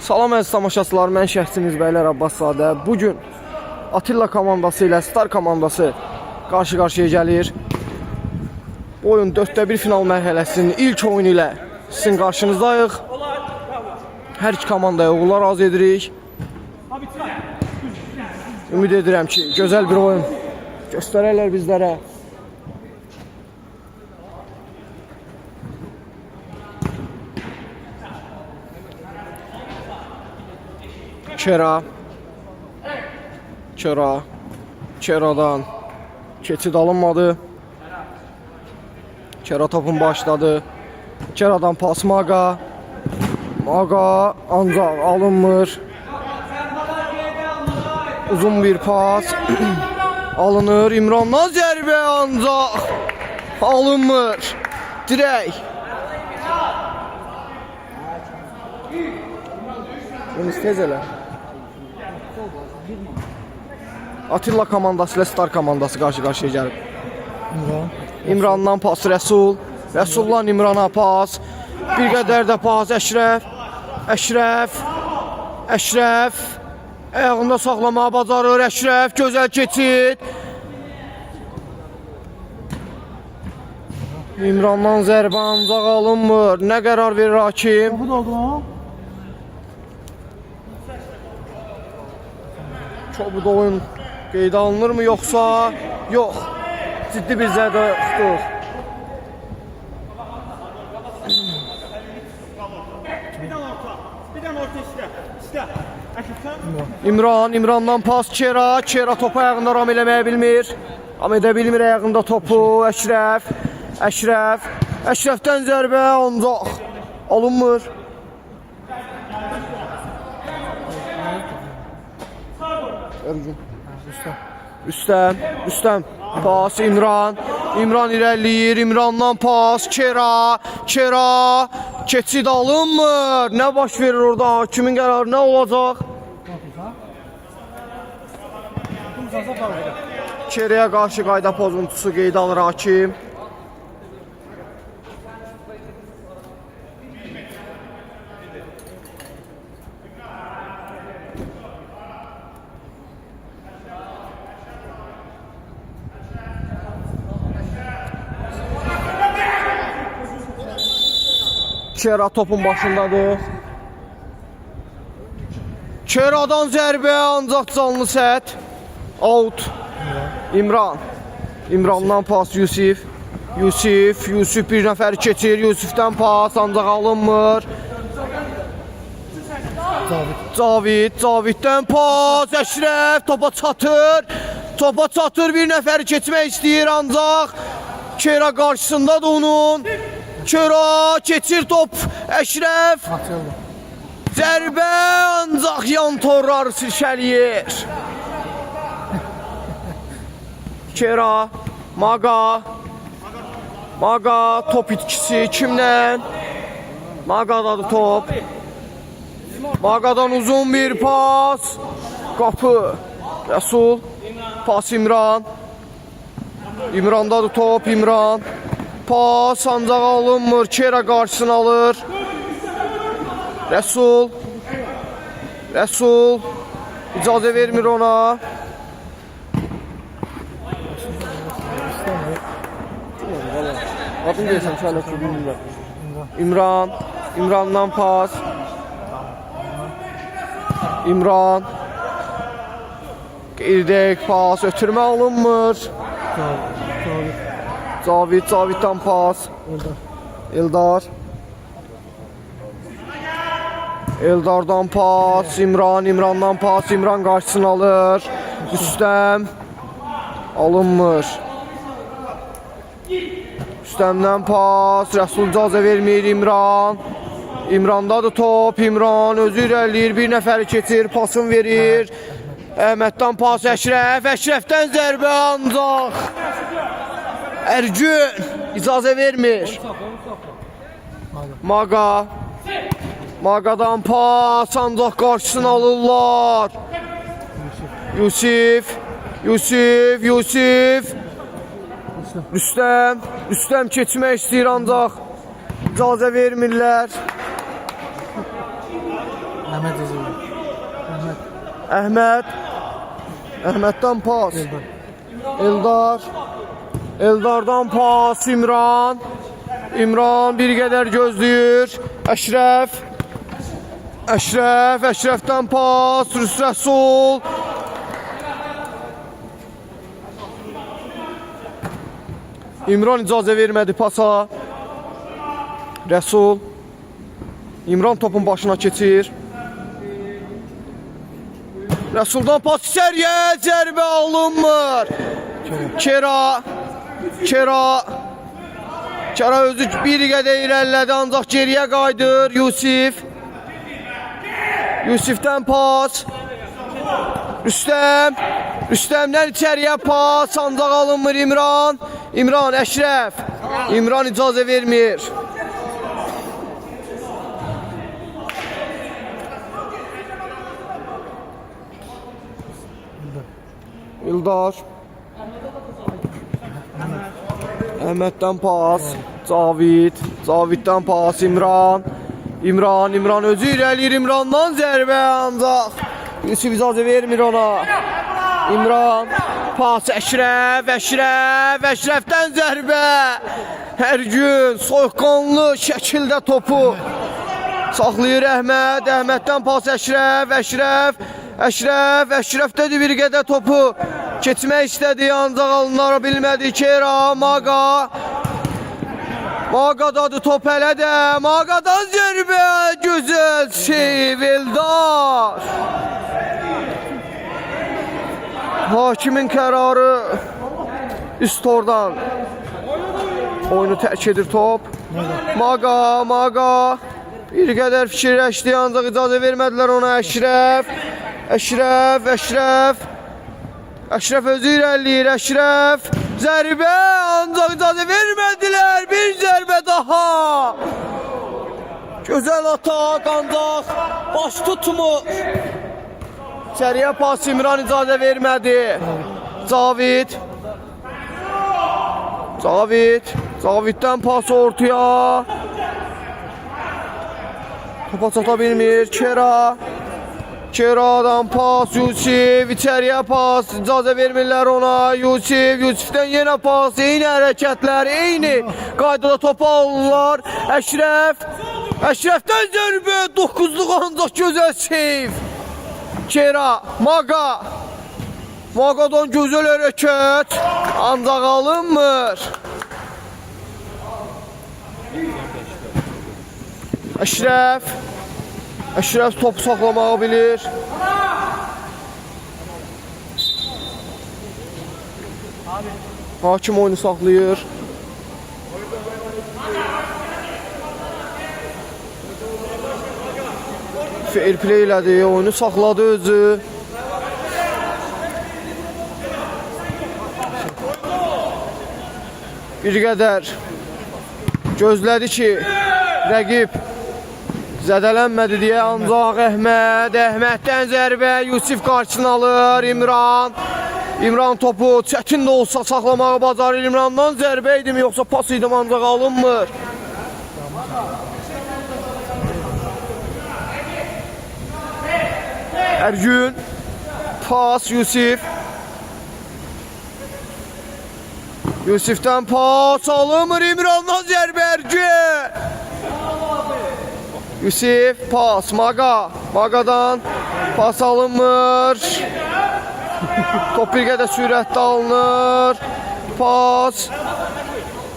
Salam əziz tamaşaçılar, mən şəxsiniz bəylər Abbaszadə. Bugün Atilla komandası ilə Star komandası qarşı-qarşıya gəlir. Bu oyun 4-1 final mərhələsinin ilk oyunu ilə sizin qarşınızdayıq. Hər iki komandaya uğurlar arzu edirik. Ümid edirəm ki, gözəl bir oyun göstərərlər bizlərə. Keradan keçid alınmadı. Kera topun başladı. Keradan pas Maga ancaq alınmır. Uzun bir pas alınır. İmrandan zərbə ancaq alınmır. Dirək. Bunu tez elə. Atilla komandası ilə Star komandası qarşı-qarşıya gəlib. İmrandan pas Rəsul. Rəsuldan İmrana pas. Bir qədər də pas Əşrəf. Ayağında saxlamağı bacarır Əşrəf. Gözəl keçid. İmrandan zərbə ancaq alınmır. Nə qərar verir hakim? Çoxu da oyun qeydə alınır mı yoxsa? Yox. Ciddi bir zərbə tutur. İmrandan pas Kera topu ayağında ram eləməyə bilmir. Ram edə bilmir ayağında topu. Əşrəfdən zərbə ancaq alınmır. Üstəm pas İmran irəliyir. İmrandan pas Kera keçid alınmır. Nə baş verir orada? Hakimin qərarı nə olacaq? Kera'ya qarşı qayda pozuntusu qeydə alır hakim. Kera topun başındadır. Kera'dan zərbə ancaq canlı sət. Out. İmrandan pas Yusif bir nəfəri keçir. Yusifdən pas ancaq alınmır. Caviddən pas Əşrəf topa çatır. Bir nəfəri keçmək istəyir ancaq Kera qarşısındadır onun. Kera keçir top Əşrəf. Zərbə ancaq yan torlar sirkəliyir. Kera, Maga top itkisi kimdən? Maga'dadır top. Maga'dan uzun bir pas. Qapı Rəsul. Pas İmrandadır top. Pas ancaq alınmır. Kera qarşısını alır. Rəsul icazə vermir ona. Adını deyəsəm şəhələ bilmirəm. İmrandan pas. Qeydək pas. Ötürmə alınmır. Caviddən pas. Eldardan pas. İmrandan pas. İmran qarşısını alır. Üstəm alınmır. Üstəmdən pas. Rəsul icazə vermir İmrandadır top. İmran özü irəliyir. Bir nəfəri keçir. Pasını verir. Əhməddən pas Əşrəfdən zərbə ancaq Ərgün icazə vermir. Maga'dan pas ancaq qarşısını alırlar. Yusif Rüstəm keçmək istəyir ancaq icazə vermirlər. Əhməd yazılır. Əhməd. Əhməddən pas. Eldar. Eldardan pas. İmran. İmran bir qədər gözləyir. Əşrəf. Əşrəf. Əşrəfdən pas. Rəsul. İmran icazə vermədi pasa. Rəsul. İmran topun başına keçir. Rəsuldan pas içəriyə. Zərbə alınmır. Kera. Kera özü bir qədər irəlilədi, ancaq geriyə qayıdır. Yusif. Yusifdən pas. Rüstəm. Rüstəmdən içəriyə pas, ancaq alınmır İmran. İmran, Əşrəf. İmran icazə vermir. İldar. Əhməddən pas. Cavid. Caviddən pas. İmran. İmran özü irəliyir. İmrandan zərbə ancaq Yusuf icazə vermir ona. İmran. Pas Əşrəf. Əşrəfdən zərbə. Hər gün soyuqqanlı şəkildə topu saxlayır Əhməd. Əhməddən pas Əşrəf. Əşrəfdədir bir qədər topu keçmək istədi, ancaq alınlara bilmədi. Kera, Maga. Magadadır top hələ də. Magadan zərbə. Gözəl seyv Eldar. Hakimin qərarı üst oradan. Oyunu tərk edir top. Maga. Bir qədər fikirləşdi, ancaq icazə vermədilər ona. Əşrəf özü irəliyir. Əşrəf. Zərbə, ancaq icazə vermədilər. Bir zərbə daha. Gözəl atak, ancaq baş tutmur. İçəriyə pas İmran icazə vermədi. Caviddən pas ortaya. Topa çata bilmir. Kera'dan pas. Yusif içəriyə pas. İcazə vermirlər ona. Yusifdən yenə pas. Eyni hərəkətlər, eyni qaydada topa alırlar. Əşrəfdən zərbə. 9'luq ancaq gözəl seyv. Kera, Maga'dan gözəl hərəkət. Ancaq alınmır. Əşrəf topu saxlamağı bilir. Hakim oyunu saxlayır. Fair play elədi, oyunu saxladı özü. Bir qədər gözlədi ki, rəqib zədələnmədi deyə, ancaq Əhməddən zərbə. Yusif qarşısını alır. İmran topu çətin də olsa saxlamağı bacarır. İmrandan zərbə idim, yoxsa pas idim, ancaq alınmır. Ergün. Pas Yusif'dən pas alınmır. İmrandan zərbə Ergün. Yusif pas. Maga'dan pas alınmır. Top bir qədər sürətdə alınır. Pas.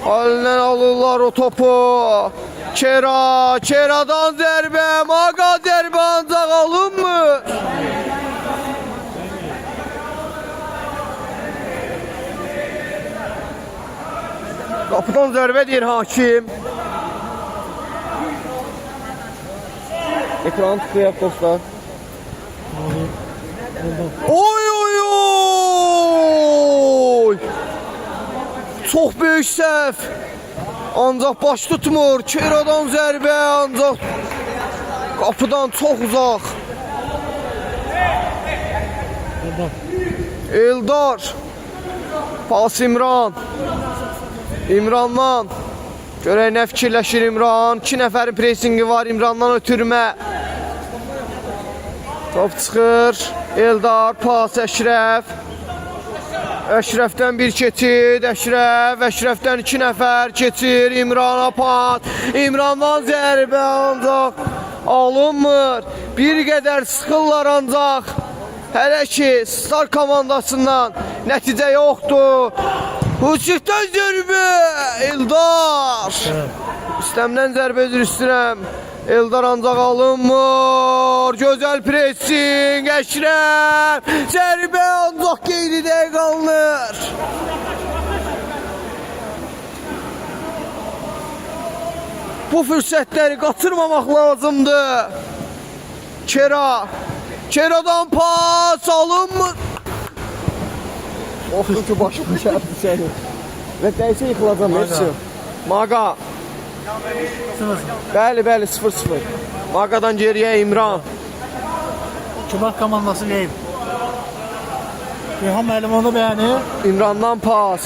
Əlindən alırlar o topu. Kera'dan zərbə. Maga zərbə ancaq alınmır. Qapıdan zərbə deyir hakim. Ekranı tıklayaq dostlar. Oy! Çox böyük səhv. Ancaq baş tutmur. Kera'dan zərbə, ancaq qapıdan çox uzaq. Eldar. Pas İmrandan. Görək nə fikirləşir İmran. 2 nəfərin presingi var İmrandan ötürmə. Top çıxır. Eldar, pas Əşrəf. Əşrəfdən bir keçid. Əşrəfdən 2 nəfər keçir. İmrana pas. İmrandan zərbə ancaq alınmır. Bir qədər sıxırlar ancaq. Hələ ki Star komandasından nəticə yoxdur. Hüsükdən zərbə. Eldar. İstəmdən zərbə üzr istəyirəm. Eldar ancaq alınmır. Gözəl pressing. Əşrəf. Zərbə ancaq qeyridə qalınır. Bu fürsətləri qaçırmamaq lazımdır. Kera'dan pas alınmır. Oxu ki başımı şərdi səni. Və dəysə yıxılacam. Maqa. Bəli, 0-0. Maqadan geriyə İmran. Kübah komandası deyib. İlham müəllim onu bəyənir. İmrandan pas.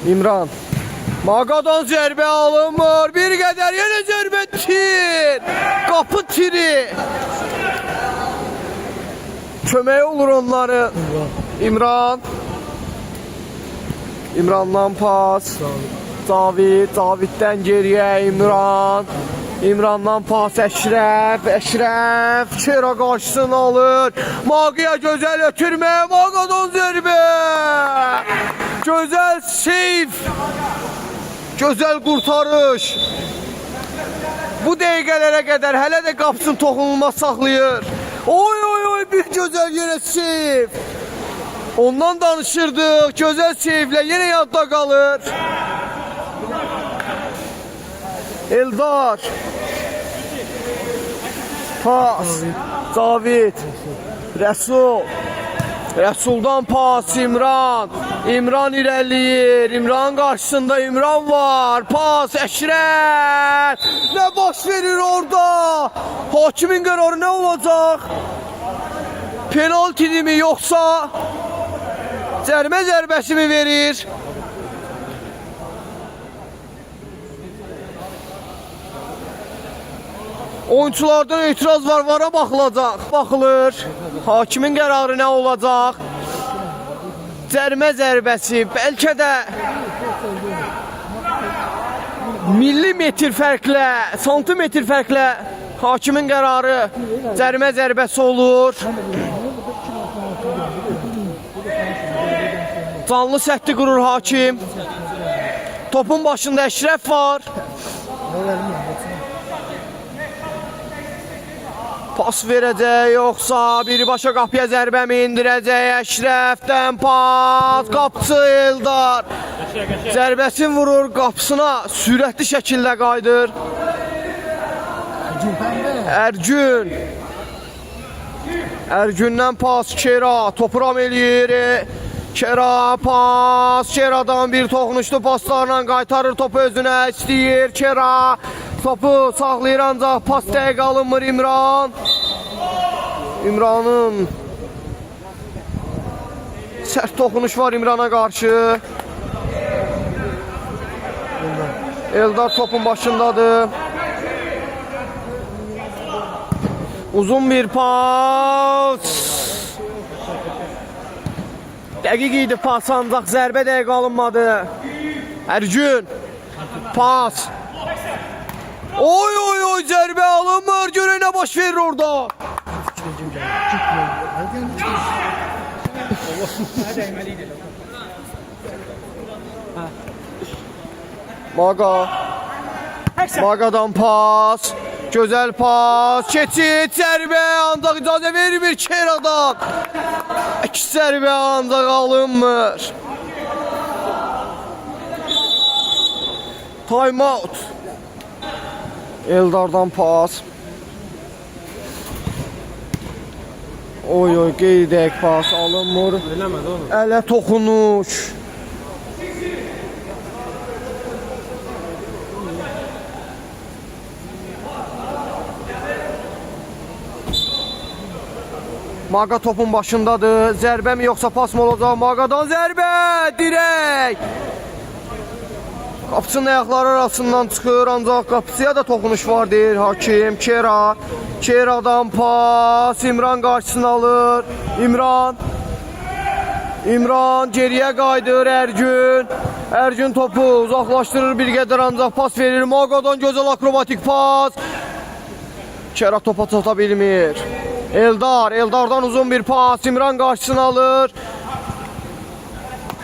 İmran. Maqadan zərbə alınmır. Bir qədər yenə zərbə tir. Qapı tiri. Kömək olur onları. İmrandan pas. Daviddən geriyə İmran. İmrandan pas Əşrəf. Kera qarşısını alır. Maqıya gözəl ötürmə. Maqadan zərbə. Gözəl seyf. Gözəl qurtarış. Bu dəqiqələrə qədər hələ də qapısını toxunulmaz saxlayır. Oy bir gözəl yenə seyf. Ondan danışırdıq. Gözəl seyflə yenə yadda qalır. Eldar. Pas. David. Rəsuldan pas İmran. İmran irəliyir. İmran qarşısında İmran var. Pas Əşrəf. Nə baş verir orada? Hakimin qərarı nə olacaq? Penalti mi yoxsa cərimə zərbəsi mi verir? Oyunculardan etiraz var, vara baxılır. Hakimin qərarı nə olacaq? Cərimə zərbəsi, bəlkə də millimetr fərqlə, santimetr fərqlə hakimin qərarı cərimə zərbəsi olur. Canlı səhti qurur hakim. Topun başında Əşrəf var. Pas verəcək, yoxsa birbaşa qapıya zərbəmi indirəcək. Əşrəfdən pas, qapısı Eldar. Zərbəsini vurur qapısına, sürətli şəkildə qayıdır. Ergündən pas Kera, topu ram eləyir. Kera pas, Kera'dan bir toxunuşlu paslarla qaytarır topu özünə, istəyir Kera. Topu saxlayır ancaq pas dəqiq alınmır İmran. İmranın sərt toxunuş var İmrana qarşı. Eldar topun başındadır. Uzun bir pas. Dəqiq idi pas ancaq zərbə dəqiq alınmadı. Ergün pas. Oy zərbə alınmır. Görək nə baş verir orada. Maqadan pas. Gözəl pas. Keçid zərbə ancaq icazə vermir Kera'dan. İki zərbə ancaq alınmır. Time out. Eldardan pas. Qeydək pas alınmır. Ələ toxunuş. Maqa topun başındadır. Zərbə mi yoxsa pas mı olacaq? Maqadan zərbə. Dirək. Qapıçının ayaqları arasından çıxır, ancaq qapıçıya da toxunuş var deyir hakim. Kera. Keradan pas. İmran qarşısını alır. İmran geriyə qayıdır Ergün. Ergün topu uzaqlaşdırır bir qədər, ancaq pas verir. Magadan gözəl akrobatik pas. Kera topa çata bilmir. Eldardan uzun bir pas. İmran qarşısını alır.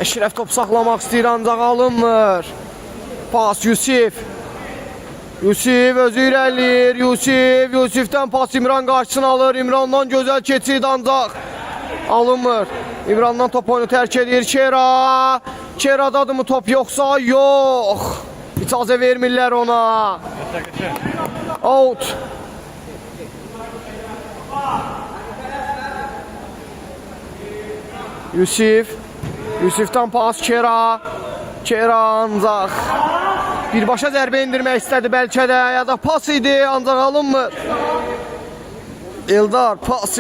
Əşrəf top saxlamaq istəyir, ancaq alınmır. Pas Yusif özü irəliyir. Yusifdən pas İmran qarşısını alır. İmrandan gözəl keçid, ancaq alınmır. İmrandan top oyunu tərk edir Keradadır mı top yoxsa? Yox. İcazə vermirlər ona. Out. Yusifdən pas Kera ancaq birbaşa zərbə indirmək istədi bəlkə də, ya da pas idi, ancaq alınmır. Eldar pas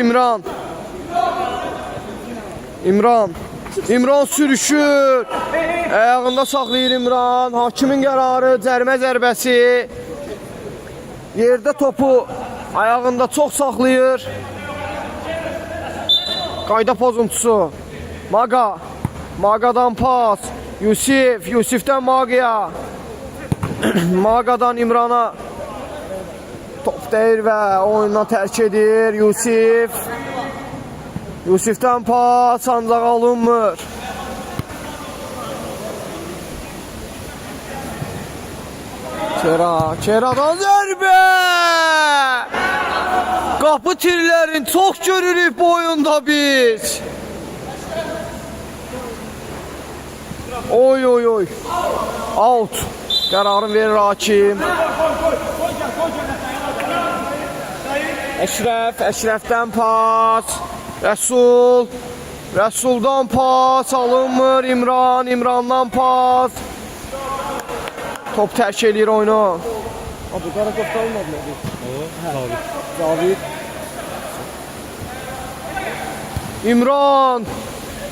İmran sürüşür. Ayağında saxlayır İmran. Hakimin qərarı cərimə zərbəsi. Yerdə topu ayağında çox saxlayır. Qayda pozuntusu. Maga'dan pas. Yusif'ten Maga'ya. Maga'dan İmran'a. Top deyir və oyundan tərk edir. Yusif'ten pas, ancaq alınmır. Kera'dan zərbə. Qapı tirlərin çox görürük bu oyunda biz. Oy. Out. Qərarını verir hakim. Əşrəfdən pas. Rəsuldan pas alınmır. İmrandan pas. Top tərk eləyir oyunu. Abi Qarakofda olmadı mı? Zavit.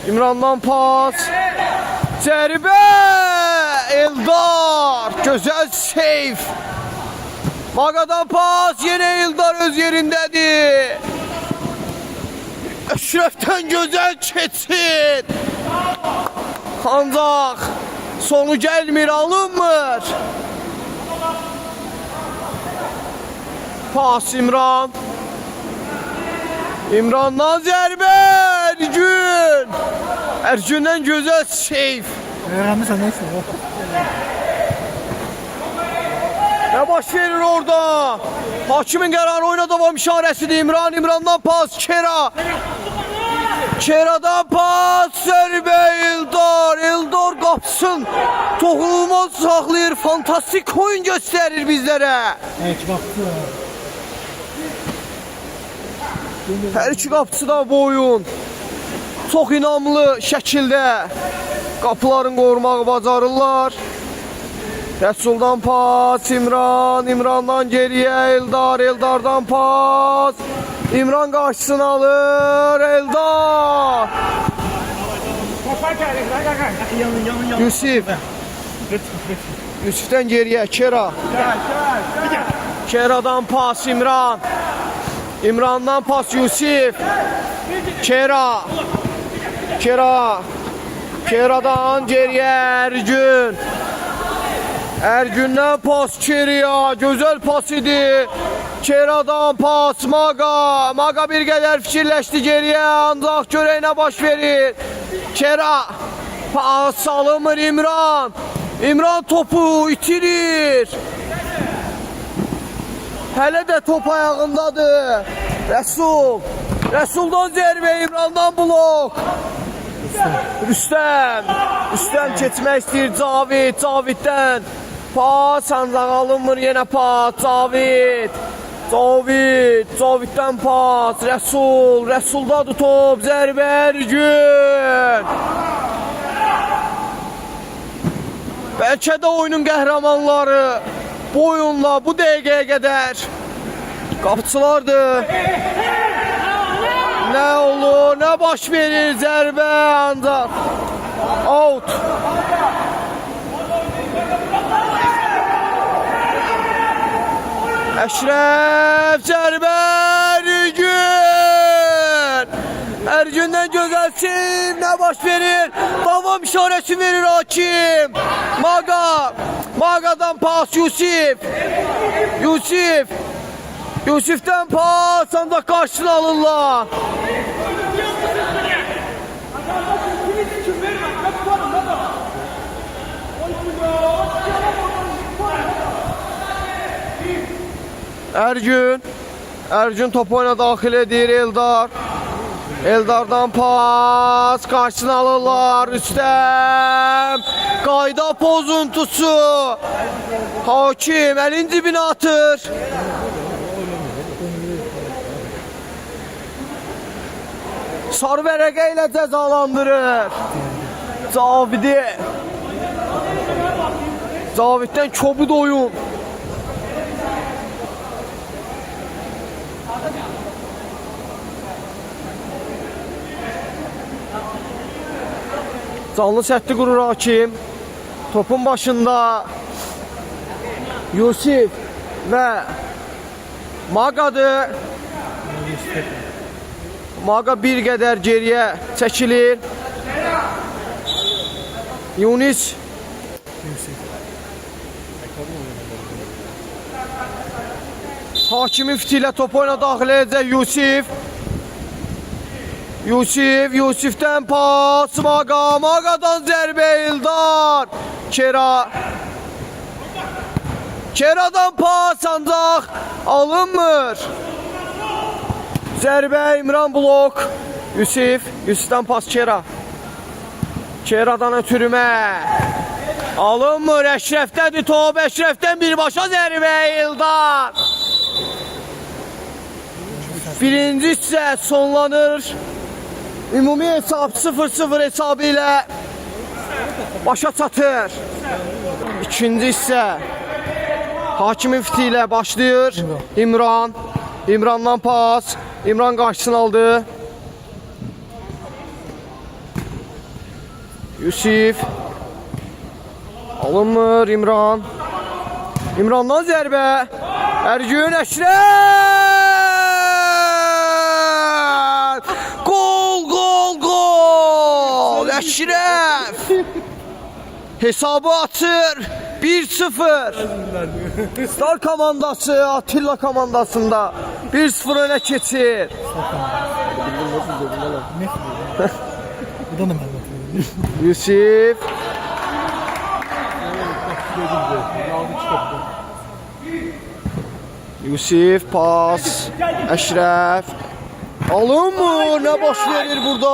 İmrandan pas. Zərbə. Eldar. Gözəl seyf. Maga'dan pas. Yenə Eldar öz yerindədir. Əşrəfdən gözəl keçid. Ancaq sonu gəlmir, alınmır. Pas İmrandan zərbə. Ergün'dən gözəl seyf. Öğrenmişsen neyse. Ne baş verir orada? Hakimin qərarı oyuna davam işarəsidir. İmrandan pas Kera'dan pas, zərbə Eldar qapsın. Toxunulmaz saxlayır, fantastik oyun göstərir bizlərə. Evet baktı. Hər iki qapçı da bu oyun çox inamlı şəkildə qapıların qorumağı bacarırlar. Rəsuldan pas, İmrandan geriyə Eldardan pas. İmran qarşısını alır, Eldar. Yusif'dən geriyə Kera'dan pas İmrandan pas Yusif. Kera'dan geriyə Ergün'den pas Kera'ya, güzel pas idi. Kera'dan pas Maga bir qədər fikirləşdi geriyə, ancaq görəyinə baş verir. Kera pas salınmır İmran topu itirir. Hələ də top ayağındadır. Rəsuldan zərbə, İmrandan blok. Rüstəm keçmək istəyir Caviddən. Pas ancaq alınmır, yenə pas Caviddən pas. Rəsuldadır top, zərbə Ergün. Bəlkə də oyunun qəhrəmanları bu oyunla bu dəqiqəyə qədər qapıçılardır. Nə olur, nə baş verir, zərbə ancaq out. Əşrəf zərbə Ergün. Ergündən gözəl sim, nə baş verir? Davam işarəsi verir hakim. Maqadan pas Yusif. Yusifdən pas, ancaq qarşısını alırlar. Ergün topu oyuna daxil edir Eldar. Eldardan pas, qarşısını alırlar. Rüstəm, qayda pozuntusu. Hakim əlin dibinə atır. Sarı vərəqə ilə cəzalandırır. Caviddən kobud oyun. Canlı sətti qurur hakim. Topun başında Yusif və Maqadır. Maqa bir qədər geriyə çəkilir. Yunus hakimin fiti ilə top oyuna daxil edəcək Yusifdən pas Maqadan zərbə Eldar. Kera'dan pas ancaq alınmır. Zərbə İmran blok. Yusifdən pas Kera'dan ötürmə. Alınmır, Əşrəfdədir top. Əşrəfdən birbaşa zərbə Eldar. Birinci hissə sonlanır. Ümumi hesab 0-0 hesabı ilə başa çatır. İkinci hissə hakimin fiti ilə başlayır. İmrandan pas. İmran qarşısını aldı. Yusif. Alınmır İmrandan zərbə. Ergün Əşrəf. Gol. Əşrəf. Hesabı atır. 1-0. Star komandası Atilla komandasında 1-0 öne keçir. Yusif. Yusif pas. Əşrəf. Alınmır. Ne baş verir burada?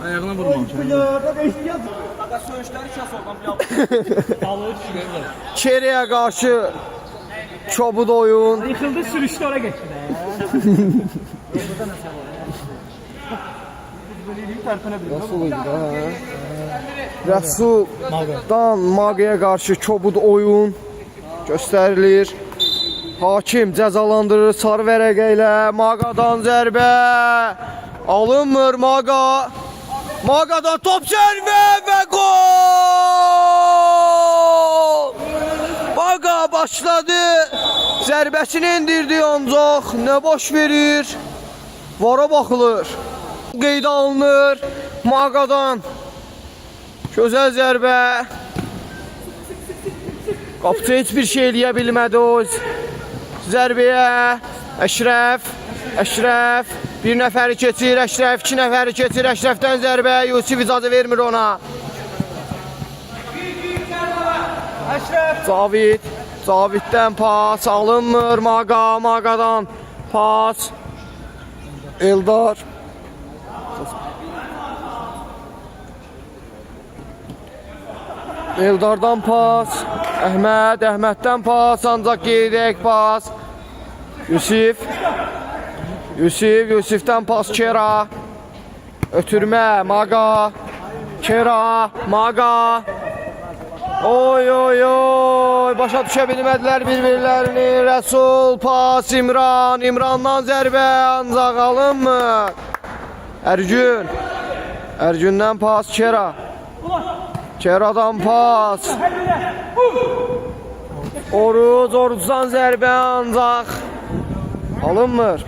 Ayağına vurmamış. Çeriyə qarşı çobud oyun. Yıkıldı, sürüştü, oraya geçti. Rəsuldan Maqaya qarşı çobud oyun göstərilir. Hakim cəzalandırır sarı vərəqə ilə. Maqadan zərbə. Alınmır Maqadan top zərbə və gol! Maqa başladı. Zərbəsini indirdi ancaq nə baş verir? Vara baxılır. Qeydə alınır. Maqadan gözəl zərbə. Qapıcı heç bir şey eləyə bilmədi o zərbəyə. Əşrəf bir nəfəri keçir, Əşrəf iki nəfəri keçir, Əşrəfdən zərbə, Yusif icazə vermir ona. Caviddən pas alınmır, Maqadan pas. Eldar. Eldardan pas. Əhməddən pas, ancaq geydək pas. Yusifdən pas Kera. Ötürmə Maqa. Oy. Başa düşə bilmədilər bir-birlərini. Rəsul pas İmrandan zərbə ancaq alınmır. Ergündən pas Çeradan pas. Orucdan zərbə ancaq alınmır.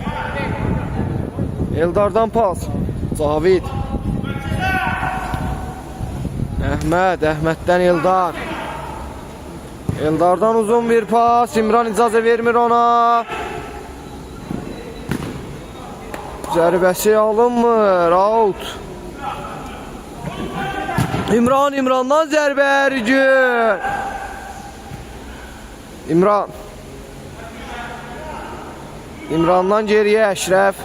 Eldardan pas. Cavid. Əhməddən Eldar. Eldardan uzun bir pas. İmran icazə vermir ona. Zərbəsi alınmır. Out. İmrandan zərbə Ergün. İmrandan geriyə Əşrəf.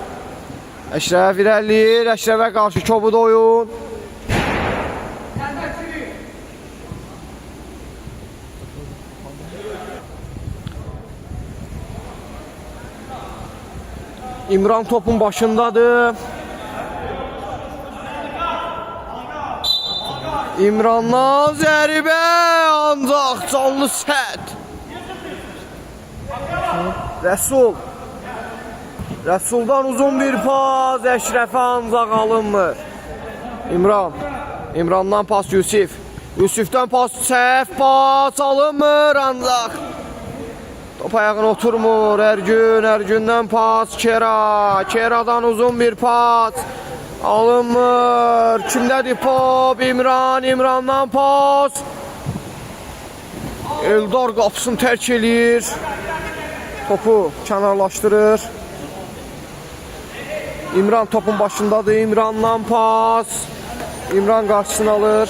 Əşrəf irəliyir. Əşrəfə qarşı kobud oyun. İmran topun başındadır. İmrandan zərbə ancaq canlı sət. Rəsuldan uzun bir pas. Əşrəfə ancaq alınmır. İmrandan pas Yusif. Yusifdən pas səhv pas alınmır ancaq. Top ayağına oturmur. Ergündən pas Kera. Keradan uzun bir pas. Alınmır. Kimdədir pop? İmrandan pas. Eldar qapısını tərk eləyir. Topu kənarlaşdırır. İmran topun başındadır. İmrandan pas. İmran qarşısını alır.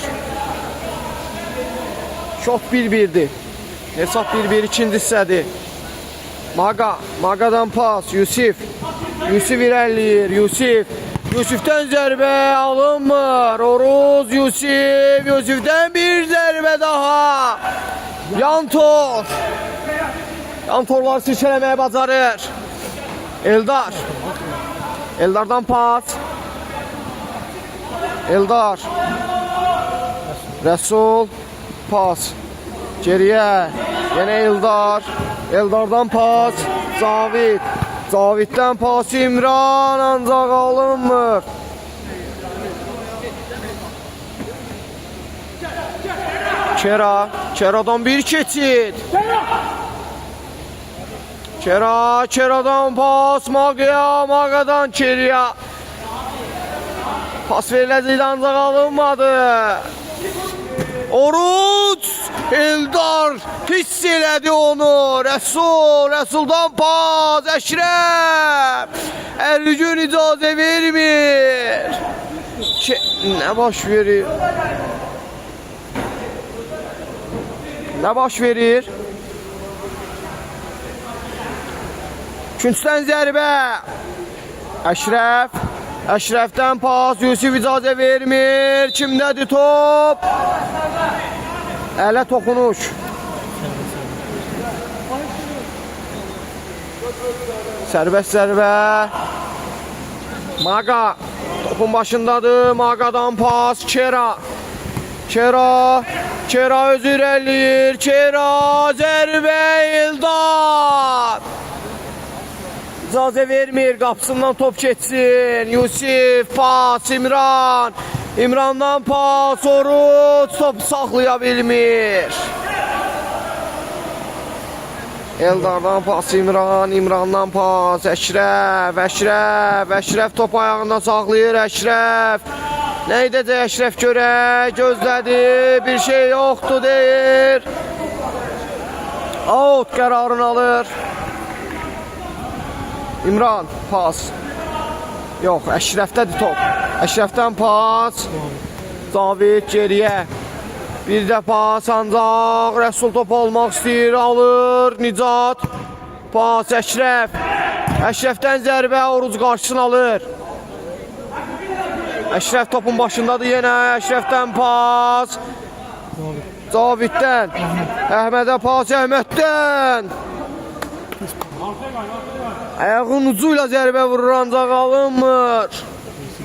Şot 1-1'dir. Hesab 1-1 ikinci hissədir. Maga'dan pas. Yusif irəliyir. Yusifdən zərbə alınmır. Oruz Yusifdən bir zərbə daha. Yantorlar sirkələməyə bacarır. Eldardan pas. Rəsul pas. Geriyə. Yenə Eldardan pas. Caviddən pas İmran ancaq alınmır. Keradan bir keçid. Keradan pas Maga'dan Keriyə. Pas veriləcəkdə ancaq alınmadı. Oruç Eldar hiss elədi onu. Rəsuldan pas Əşrəf. Ergün icazə vermir. Nə baş verir? Küncdən zərbə. Əşrəfdən pas. Yusif icazə vermir. Kimdədir top? Ələ toxunuş. Sərbəst zərbə. Maga topun başındadır. Maga'dan pas Kera özü irəliyir. Zərbə Eldar. İcazə vermir. Qapısından top keçsin. Yusif pas İmrandan pas Oruç topu saxlaya bilmir. Eldardan pas İmrandan pas Əşrəf top ayağında saxlayır. Əşrəf nə edəcək Əşrəf görək, gözlədi, bir şey yoxdur deyir. Out qərarını alır. İmran pas. Yox, Əşrəfdədir top. Əşrəfdən pas. Cavid geriyə. Bir də pas ancaq Rəsul top almaq istəyir, alır. Nicat. Pas Əşrəfdən zərbə, Oruc qarşısını alır. Əşrəf topun başındadır yenə. Əşrəfdən pas. Caviddən. Əhmədə pas Əhməddən. Ayağın ucu ilə zərbə vurur ancaq alınmır.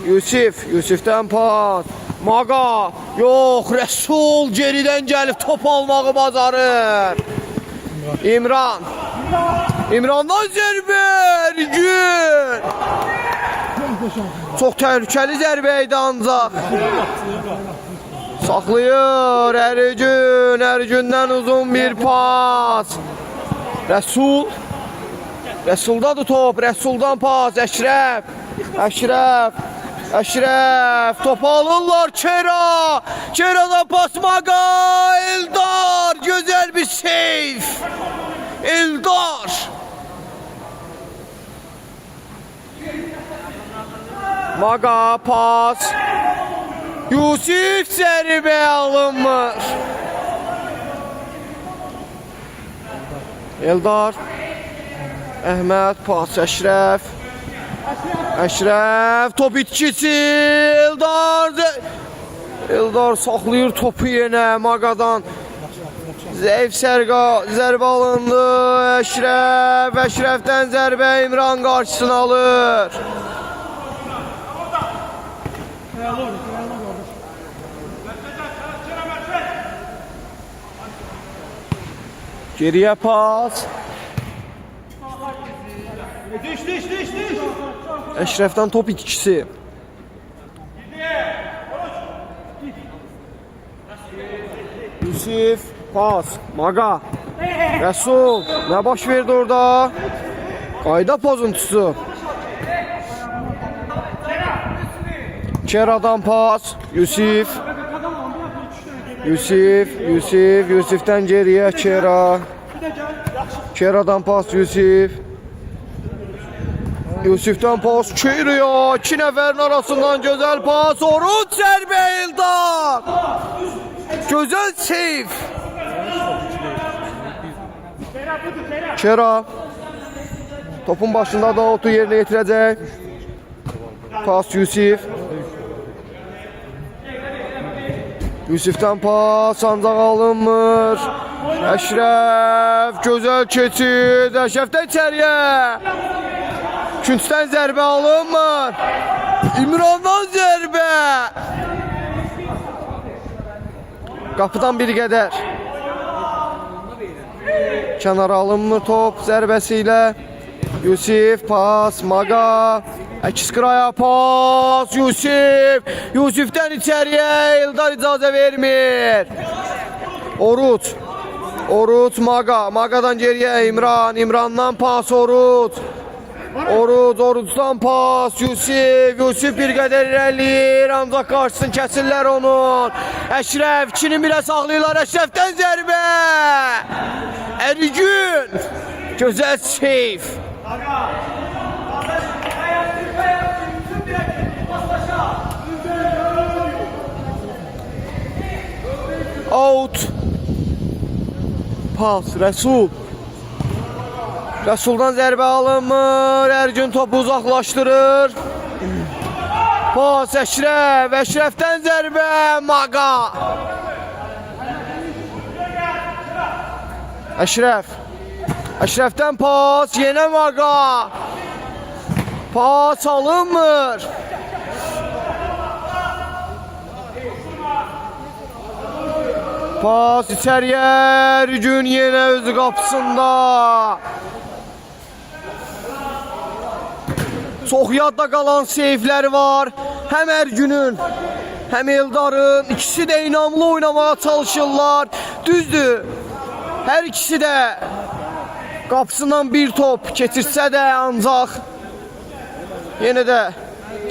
Yusifdən pas. Maga. Yox, Rəsul geridən gəlib top almağı bacarır. İmrandan zərbə. Ergün. Çox təhlükəli zərbə idi ancaq. Saxlayır Ergün. Ergündən uzun bir pas. Rəsul. Rəsuldadır top. Rəsuldan pas. Əşrəf. Əşrəf. Əşrəf. Topu alırlar. Kera. Kera'dan pas Maga. Eldar. Gözəl bir seyf. Eldar. Maga pas. Yusif zərbə alınmır. Eldar. Əhməd pas. Əşrəf. Əşrəf. Top itkisi. Eldar. Eldar saxlayır topu yenə Magadan. Zəif zərbə alındı. Əşrəf. Əşrəfdən zərbə İmran qarşısını alır. Geriye pas. Əşrəfdən top itkisi. Yusif pas. Maga. Rəsul. Nə baş verdi orada? Qayda pozuntusu. Kera'dan pas. Yusif. Yusif'ten geriye Kera. Kera'dan pas Yusif. Yusif'ten pas Kera'ya. İki nəfərin arasından gözəl pas. Oruç zərbə Eldar. Gözəl seyf. Kera. Topun başında da otu yerine yetirəcək. Pas Yusif. Yusif'ten pas ancaq alınmır. Əşrəf gözəl keçid. Əşrəfdən içəriyə. Küncdən zərbə alınmır. İmrandan zərbə. Qapıdan bir qədər. Kənara alınmır top zərbəsiylə. Yusif pas. Maga. Əkiz qıraya pas. Yusif. Yusif'dən içəriyə. Eldar icazə vermir. Oruç. Oruç Maga. Maga'dan geriyə İmran. İmrandan pas Oruç. Oruçdan pas Yusif. Yusif bir qədər irəliyir. Ancaq qarşısını kəsirlər onun. Əşrəf. İkini birə saxlayırlar. Əşrəfdən zərbə. Ergün. Gözəl seyf. Out. Pas Rəsul. Rəsuldan zərbə alınmır. Ergün topu uzaqlaşdırır. Pas Əşrəf. Əşrəfdən zərbə Maga. Əşrəf. Əşrəfdən pas yenə Maga. Pas alınmır. Pas içəriyə. Ergün yenə özü qapısında. Çox yadda qalan seyfləri var. Həm Ergünün, həm Eldarın. İkisi də inamlı oynamağa çalışırlar. Düzdür. Hər ikisi də qapısından bir top keçirsə də ancaq yenə də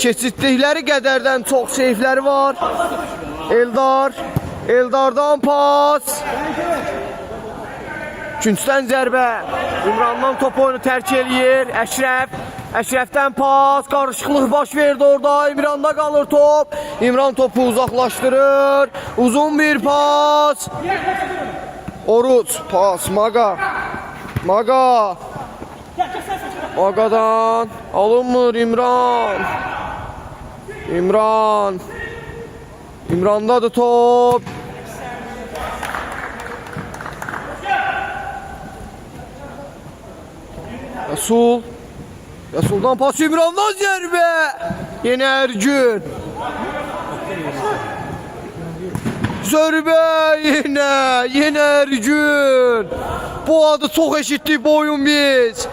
keçirdikləri qədərdən çox seyfləri var. Eldar. Eldardan pas. Küncdən zərbə. İmrandan topu oyunu tərk eləyir. Əşrəf. Əşrəfdən pas. Qarışıqlıq baş verdi orada. İmranda qalır top. İmran topu uzaqlaşdırır. Uzun bir pas. Oruç. Pas. Maga. Maga. Maga'dan alınmır İmran. İmran. İmrandadır top. Rəsul. Rəsuldan pas İmrandan zərbə. Yenə Ergün. Zərbə yenə Ergün. Bu adı çox eşitdik bu oyun biz.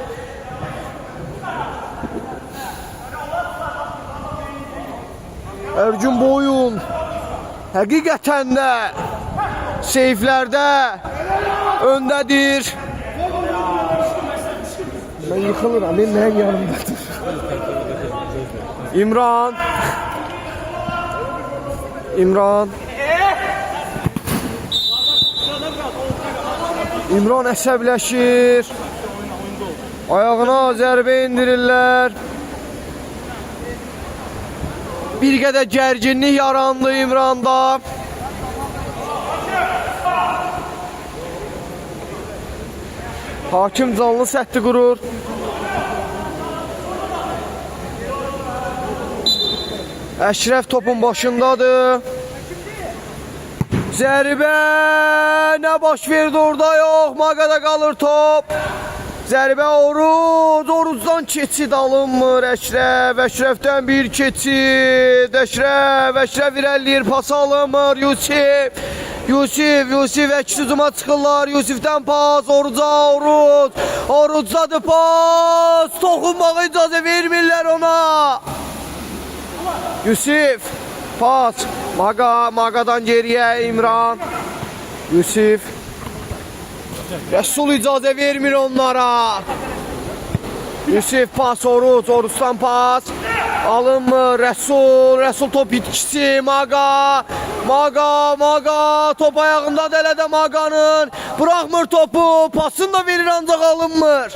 Ergün bu oyun Həqiqətən də seyflərdə öndədir. Mən yıxılıram, mən nəyəm yanımdadır. İmran. İmran əsəbləşir. Ayağına zərbə indirirlər. Bir qədər gərginlik yarandı İmranda. Hakim canlı sətti qurur. Əşrəf topun başındadır. Zərbə nə baş verdi orada yox. Maqada qalır top. Zərbə Orucdan keçid alınmır Əşrəf. Əşrəfdən bir keçid. Əşrəf irəliləyir, pas alınmır. Yusif əks hücuma çıxırlar. Yusifdən pas, Orucdadır pas. Toxunmağa icazə vermirlər ona. Yusif, pas. Maqadan geriyə İmran. Yusif. Rəsul icazə vermir onlara. Yusif pas, Orucdan pas. Alınmır, Rəsul top itkisi, Maqa. Top ayağında dələ də Maqanın. Bıraxmır topu, pasını da verir ancaq alınmır.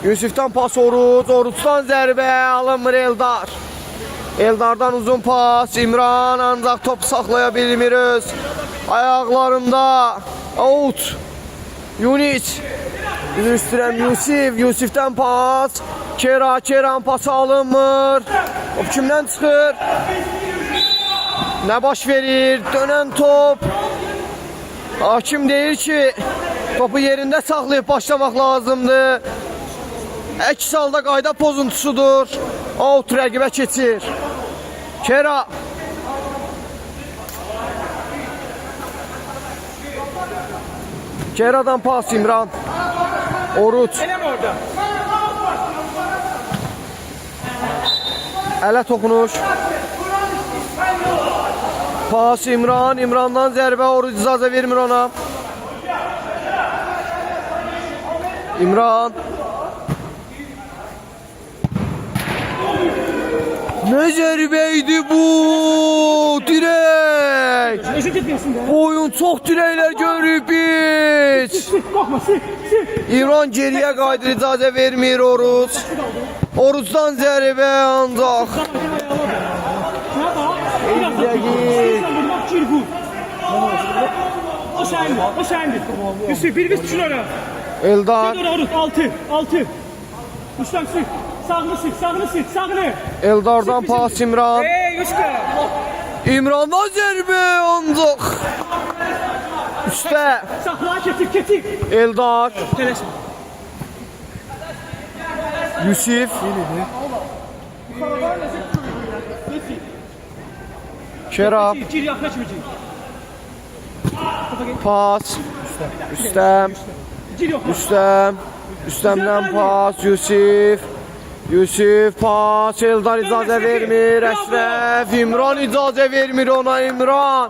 Yusifdən pas Orucdan zərbə, alınmır Eldar. Eldardan uzun pas, İmran ancaq topu saxlaya bilmir öz ayaqlarında. Out. Yunus. Yusifdən pas. Keran pası alınmır. Top kimdən çıxır? Nə baş verir? Dönən top. Hakim deyir ki, topu yerində saxlayıb başlamaq lazımdır. Əks halda qayda pozuntusudur. Out, rəqibə keçir. Kera'dan pas İmran. Oruç. Ələ toxunuş. Pas İmrandan zərbə, Oruç icazə vermir ona. İmran. Ne zərbəydi bu? Dirək. Bu oyun çox dirəklər görüb biz. İmran geriyə qaydır, icazə vermir Oruç. Orucdan zərbə ancaq. O səndir. Yusuf bir düşün ora. Eldar. 6. Üstten sık. Sağını sık. Eldardan pas İmran. İmrandan zərbə ancaq. Üstə. Saxla, keçir. Eldar. Yusif. Kerap. Pas. Üstəmdən pas. Yusif pas. Eldar icazə vermir. Əşrəf. İmran icazə vermir ona. İmran.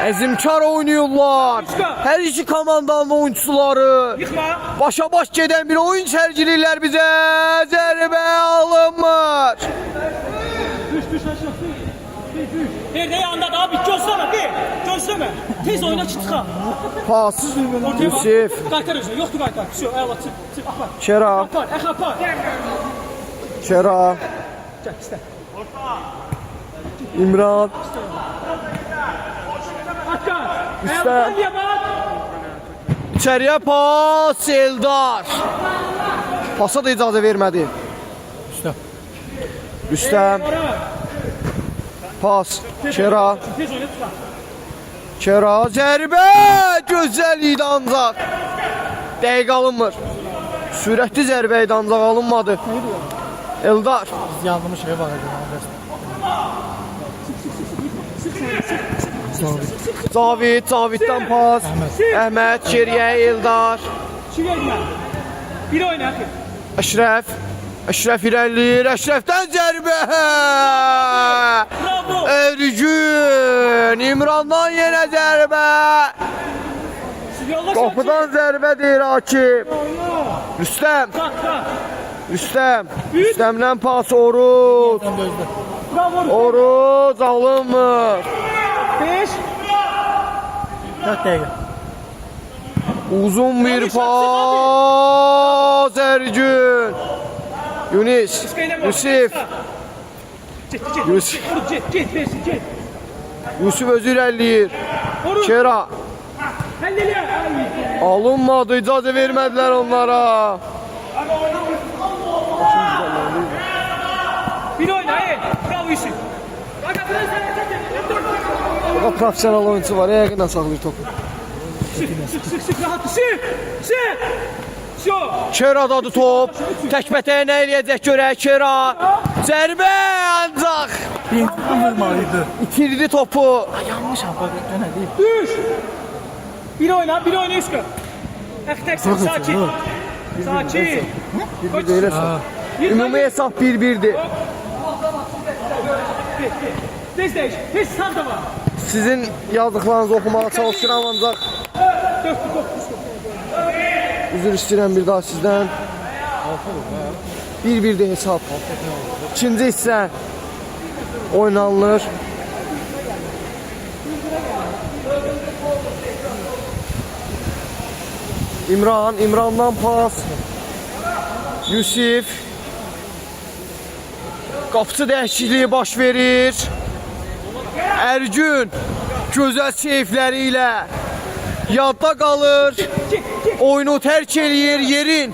Əzimkar oynuyorlar. Hər iki komandanın oyuncuları. Başa baş gedən bir oyun sərgilirlər bizə. Zərbə alınmır. Düş aşağı. Bir anda daha bir gözləmə. Tez oyuna çıxa. Pas. Yusif. Qaytar özünə, yoxdur qaytar. Ayala çıx, apar. Kerap. Apar. Kerap. Gəl, istə. İmran. Üstə. İçəriyə pas. Eldar. Pasa da icazə vermədi. Üstəm. Pas. Kera zərbə. Gözəl idi ancaq. Dəqiq alınmır. Sürətli zərbə idi ancaq alınmadı. Eldar. Yanlış şey var. Caviddən pas. Əhməd geriyə Eldar. Bir oyna. Əşrəf. Əşrəf irəliləyir. Əşrəfdən zərbə. Bravo. Ergün. İmrandan yenə zərbə. Yolla Qapıdan zərbə deyir Akif. Rüstəm. Rüstəm. Rüstəmdən pas Oruz. Bravo. Oruz alınmır. 5. 4 dəqiqə. Uzun bir pas Ergün. Yunis. Yusif. Get. Yusif. Get. Versin, get. Yusif özü irəliləyir. Kera. Həll elə. Alınmadı, icazə vermədilər onlara. Bir oyna, bravo Yusuf. Burada profesional oyuncu var, yəqindən saxlayır topu. Sık, rahat. Sık. Kera'dadır top. Təkbətəyə nə eləyəcək görək Kera. Zərbə ancaq. Birinci vurmalıydı. İtirdi topu. Yanlış hava dönə deyil. Düş. Bir oyna Üskü. Əksən, sakin. Sakin. Bir də elə sağ. Ümumi hesab 1-1'dir. Tez değiş. Tez sağ da var. Sizin yazdıqlarınızı oxumağa çalışıram ancaq. Üzr istəyirəm bir daha sizdən. 1-1'dir hesab. İkinci hissə oynanılır. İmrandan pas. Yusif. Qapıçı dəyişikliyi baş verir. Ergün gözəl seyfləri ilə yadda qalır. Oyunu tərk eləyir, yerin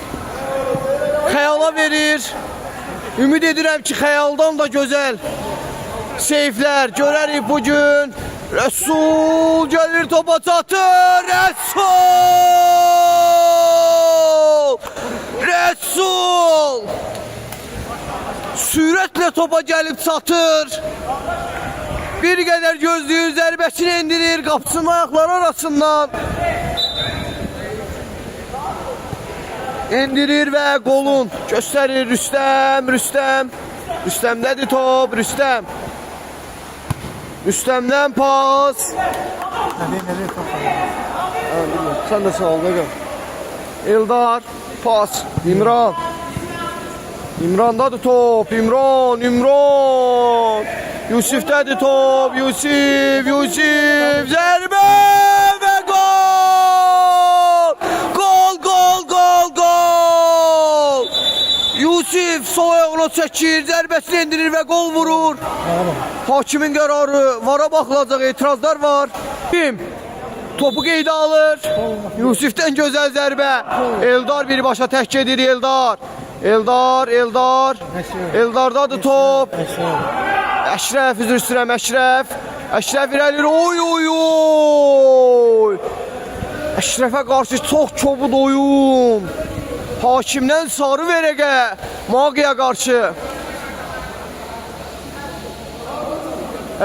xəyala verir. Ümid edirəm ki, xəyaldan da gözəl seyflər görərik bugün. Rəsul gəlir, topa çatır. Rəsul sürətlə topa gəlib çatır. Bir qədər gözləyir, zərbəsini endirir qapısının ayaqları arasından. Endirir və qolun göstərir Rüstəm. Rüstəmdədir top, Rüstəm. Rüstəmdən pas. Nədir top. Sən də sağ ol, nə gör. Eldar, pas, İmran. İmrandadır top, İmran. Yusif'dədir top, Yusif, zərbə və gol! Gol! Yusif sol ayağına çəkir, zərbəsini endirir və gol vurur. Hakimin qərarı vara baxılacaq, etirazlar var. Kim? Topu qeydə alır. Yusif'dən gözəl zərbə. Eldar birbaşa tək edir Eldar. Eldardadır top. Əşrəf, üzr istəyirəm Əşrəf. Əşrəf irəlir. Oy! Əşrəfə qarşı çox kobud oyun. Hakimdən sarı verəqə. Magiyə qarşı.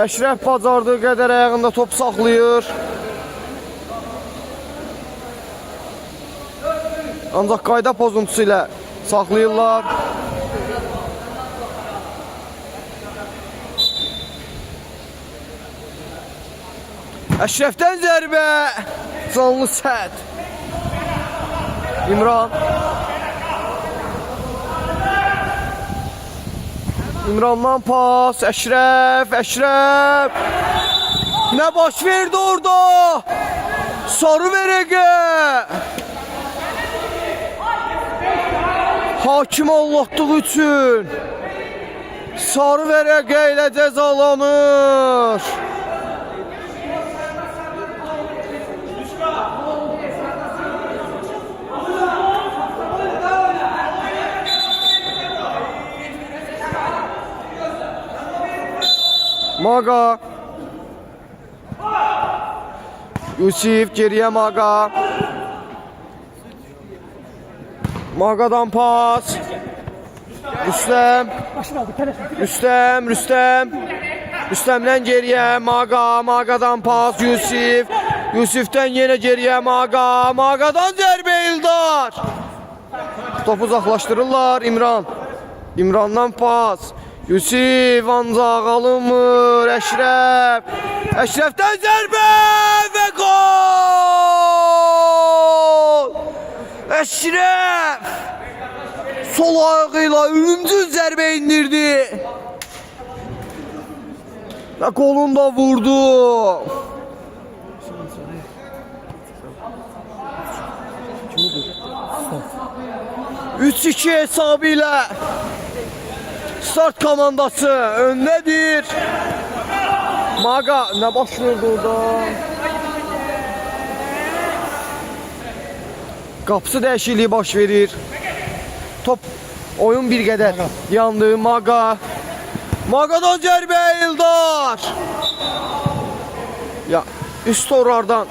Əşrəf bacardığı qədər ayağında top saxlayır. Ancaq qayda pozuntusu ilə saxlayırlar. Əşrəfdən zərbə. Canlı səd. İmrandan pas. Əşrəf. Nə baş verdi orada? Sarı verəqə. Hakim Allah'tığı üçün sarı verəqə ilə cəzalanır. Maga. Yusif geriye Maga. Maga'dan pas. Rüstem'den geriye Maga. Maga'dan pas Yusif. Yusif'ten yine geriye Maga. Maga'dan zərbə Eldar. Topu uzaqlaşdırırlar İmran. İmrandan pas. Yusif ancaq alınmır. Əşrəf. Əşrəfdən zərbə və gol! Əşrəf sol ayağıyla ölümcül zərbə indirdi. Və golunu da vurdu. 3-2 hesabı ilə Start komandası öndedir. Maga ne başlıyordu orada? Qapısı dəyişikliyi baş verir. Top oyun bir qədər yandı. Maga. Maga'dan zərbə Eldar. Ya üst torlardan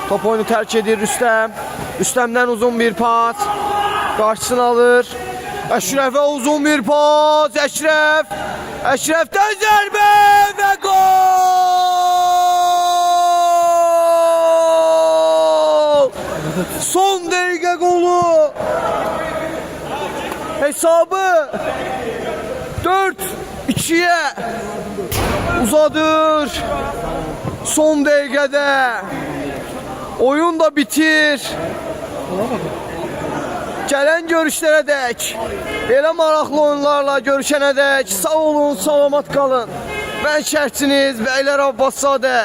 top oyunu terk edir Rüstəm. Rüstəmdən uzun bir pas. Qarşısını alır. Əşrəfə uzun bir pas. Əşrəf. Əşrəfdən zərbə və gol! Son dəqiqə qolu. Hesabı 4-2'ye uzadır. Son dəqiqədə oyun da bitir. Gələn görüşlərə dək, belə maraqlı oyunlarla görüşənə dək, sağ olun, salamat qalın. Mən şərhçiniz Bəylər Abbaszadə.